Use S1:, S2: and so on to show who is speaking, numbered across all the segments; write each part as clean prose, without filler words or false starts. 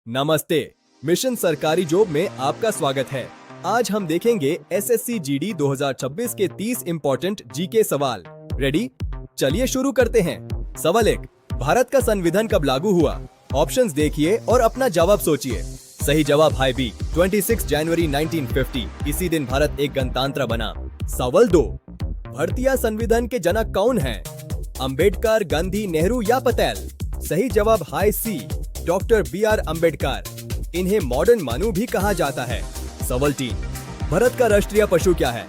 S1: नमस्ते। मिशन सरकारी जॉब में आपका स्वागत है। आज हम देखेंगे एसएससी जीडी 2026 के 30 इम्पोर्टेंट जीके सवाल। रेडी? चलिए शुरू करते हैं। सवाल 1, भारत का संविधान कब लागू हुआ? ऑप्शंस देखिए और अपना जवाब सोचिए। सही जवाब है बी, 26 जनवरी 1950। इसी दिन भारत एक गणतंत्र बना। सवाल 2, भारतीय संविधान के जनक कौन हैं? अंबेडकर, गांधी, नेहरू या पटेल? सही जवाब है सी, डॉक्टर बी.आर. अंबेडकर। इन्हें मॉडर्न मानू भी कहा जाता है। सवाल 3, भारत का राष्ट्रीय पशु क्या है?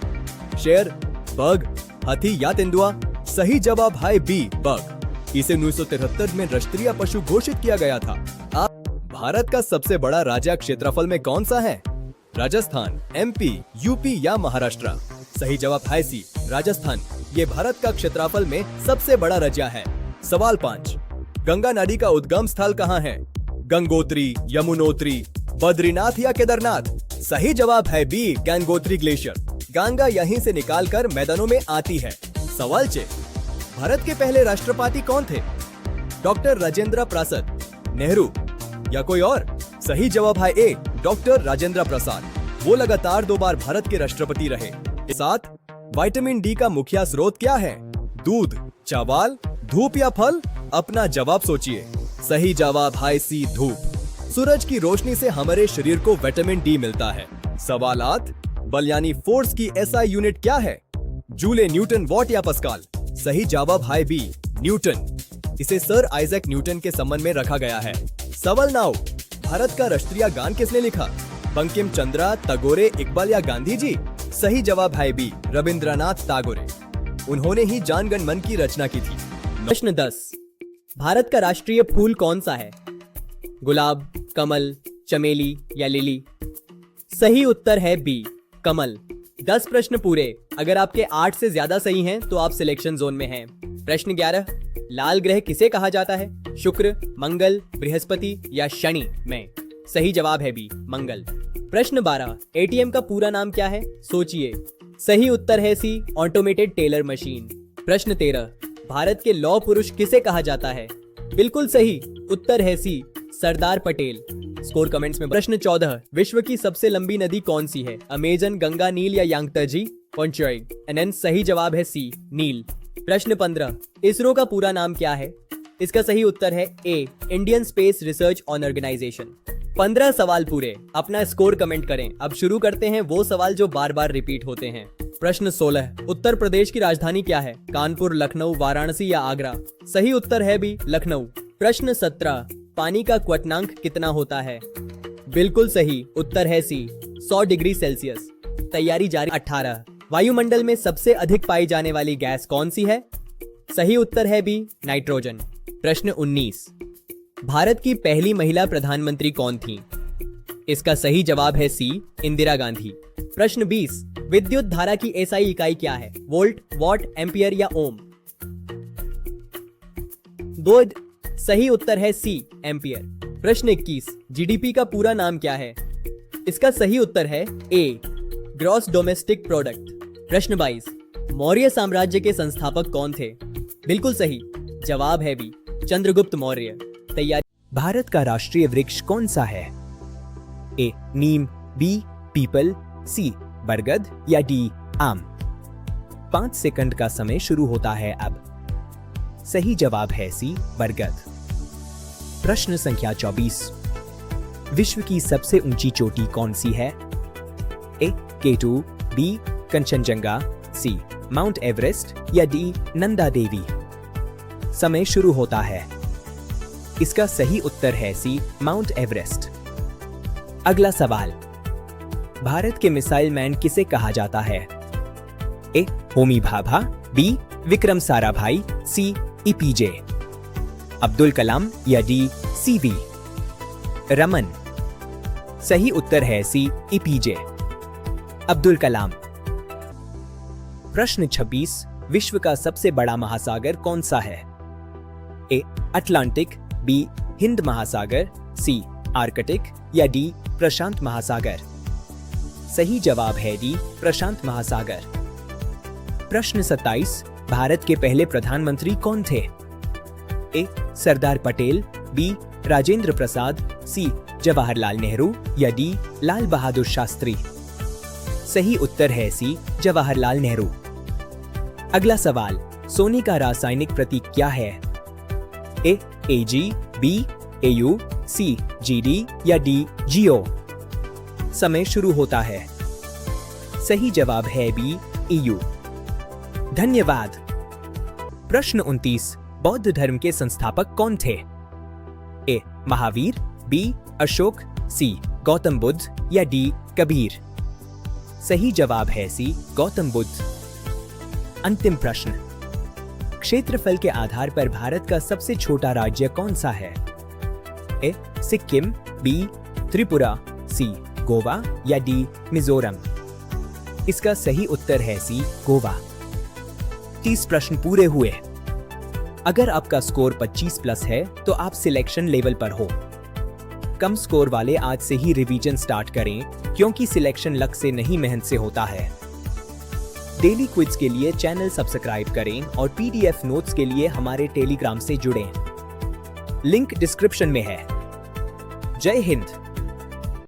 S1: शेर, बग, हाथी या तेंदुआ? सही जवाब है बी, बग। इसे 1973 में राष्ट्रीय पशु घोषित किया गया था। भारत का सबसे बड़ा राज्य क्षेत्रफल में कौन सा है? राजस्थान, एमपी, यूपी या महाराष्ट्र? सही जवाब है सी, राजस्थान। ये भारत का क्षेत्रफल में सबसे बड़ा राज्य है। सवाल 5, गंगा नदी का उद्गम स्थल कहाँ है? गंगोत्री, यमुनोत्री, बद्रीनाथ या केदारनाथ? सही जवाब है बी, गंगोत्री ग्लेशियर। गंगा यहीं से निकालकर मैदानों में आती है। सवाल 6, भारत के पहले राष्ट्रपति कौन थे? डॉक्टर राजेंद्र प्रसाद, नेहरू या कोई और? सही जवाब है ए, डॉक्टर राजेंद्र प्रसाद। वो लगातार 2 बार भारत के राष्ट्रपति रहे। 7, विटामिन डी का मुख्य स्रोत क्या है? दूध, चावल, धूप या फल? अपना जवाब सोचिए। सही जवाब है सी, धूप। सूरज की रोशनी से हमारे शरीर को विटामिन डी मिलता है। सवाल 8, बल यानी फोर्स की एसआई यूनिट क्या है? जूले, न्यूटन, वॉट या पास्कल? सही जवाब है बी, न्यूटन। इसे सर आइजैक न्यूटन के संबंध में रखा गया है। सवाल 9, भारत का राष्ट्रीय गान किसने लिखा? बंकिम चंद्र, टैगोर, इकबाल या गांधी जी? सही जवाब है बी, रविंद्रनाथ टैगोर। उन्होंने ही जन गण मन की रचना की थी।
S2: प्रश्न 10, भारत का राष्ट्रीय फूल कौन सा है? गुलाब, कमल, चमेली या लिली? सही उत्तर है बी, कमल। 10 प्रश्न पूरे। अगर आपके 8 से ज्यादा सही हैं तो आप सिलेक्शन जोन में हैं। प्रश्न 11, लाल ग्रह किसे कहा जाता है? शुक्र, मंगल, बृहस्पति या शनि में? सही जवाब है बी, मंगल। प्रश्न 12, एटीएम का पूरा नाम क्या है? सोचिए। सही उत्तर है सी, ऑटोमेटेड टेलर मशीन। प्रश्न 13, भारत के लौह पुरुष किसे कहा जाता है? बिल्कुल सही उत्तर है सी, सरदार पटेल। स्कोर कमेंट्स में। प्रश्न 14, विश्व की सबसे लंबी नदी कौन सी है? अमेजन, गंगा, नील या यांगत्जे? पोंचोई। एनएन। सही जवाब है सी, नील। प्रश्न 15, इसरो का पूरा नाम क्या है? इसका सही उत्तर है ए, इंडियन स्पेस रिसर्च ऑर्गेनाइजेशन। 15 सवाल पूरे। अपना स्कोर कमेंट करें। अब शुरू करते हैं वो सवाल जो बार बार रिपीट होते हैं। प्रश्न 16, उत्तर प्रदेश की राजधानी क्या है? कानपुर, लखनऊ, वाराणसी या आगरा? सही उत्तर है भी, लखनऊ। प्रश्न 17, पानी का क्वथनांक कितना होता है? बिल्कुल सही उत्तर है सी, 100 डिग्री सेल्सियस। तैयारी जारी। 18, वायुमंडल में सबसे अधिक पाई जाने वाली गैस कौन सी है? सही उत्तर है बी, नाइट्रोजन। प्रश्न 19, भारत की पहली महिला प्रधानमंत्री कौन थी? इसका सही जवाब है सी, इंदिरा गांधी। प्रश्न 20, विद्युत धारा की एसआई इकाई क्या है? वोल्ट, वॉट, एम्पियर या ओम? दो सही उत्तर है सी, एम्पियर। प्रश्न 21, जीडीपी का पूरा नाम क्या है? इसका सही उत्तर है ए, ग्रॉस डोमेस्टिक प्रोडक्ट। प्रश्न 22, मौर्य साम्राज्य के संस्थापक कौन थे? बिल्कुल सही जवाब है बी, चंद्रगुप्त मौर्य। तैयारी।
S3: भारत का राष्ट्रीय वृक्ष कौन सा है? ए, नीम, बी, पीपल, सी, बरगद या डी, आम? 5 सेकंड का समय शुरू होता है अब। सही जवाब है सी, बरगद। प्रश्न संख्या 24, विश्व की सबसे ऊंची चोटी कौन सी है? ए, K2, बी, कंचनजंगा, सी, माउंट एवरेस्ट या डी, नंदा देवी? समय शुरू होता है। इसका सही उत्तर है सी, माउंट एवरेस्ट। अगला सवाल, भारत के मिसाइल मैन किसे कहा जाता है? ए, होमी भाभा, बी, विक्रम साराभाई, सी, एपीजे अब्दुल कलाम या डी, सीवी रमन? सही उत्तर है सी, एपीजे अब्दुल कलाम। प्रश्न 26, विश्व का सबसे बड़ा महासागर कौन सा है? ए, अटलांटिक, बी, हिंद महासागर, सी, आर्कटिक या डी, प्रशांत महासागर? सही जवाब है डी, प्रशांत महासागर। प्रश्न 27, भारत के पहले प्रधानमंत्री कौन थे? ए, सरदार पटेल, बी, राजेंद्र प्रसाद, सी, जवाहरलाल नेहरू या डी लाल बहादुर शास्त्री? सही उत्तर है सी जवाहरलाल नेहरू। अगला सवाल, सोने का रासायनिक प्रतीक क्या है? ए Ag, बी Au, सी Gd या डी Go? समय शुरू होता है। सही जवाब है बी Au। धन्यवाद। प्रश्न 29, बौद्ध धर्म के संस्थापक कौन थे? ए महावीर, बी अशोक, सी गौतम बुद्ध या डी कबीर? सही जवाब है सी गौतम बुद्ध। अंतिम प्रश्न, क्षेत्रफल के आधार पर भारत का सबसे छोटा राज्य कौन सा है? ए सिक्किम, बी त्रिपुरा, सी गोवा या डी मिजोरम? इसका सही उत्तर है सी गोवा। 30 प्रश्न पूरे हुए। अगर आपका स्कोर 25 प्लस है तो आप सिलेक्शन लेवल पर हो। कम स्कोर वाले आज से ही रिवीजन स्टार्ट करें, क्योंकि सिलेक्शन लक से नहीं मेहनत से होता है। डेली क्विज के लिए चैनल सब्सक्राइब करें और पीडीएफ नोट्स के लिए हमारे टेलीग्राम से जुड़ें। लिंक डिस्क्रिप्शन में है। जय हिंद।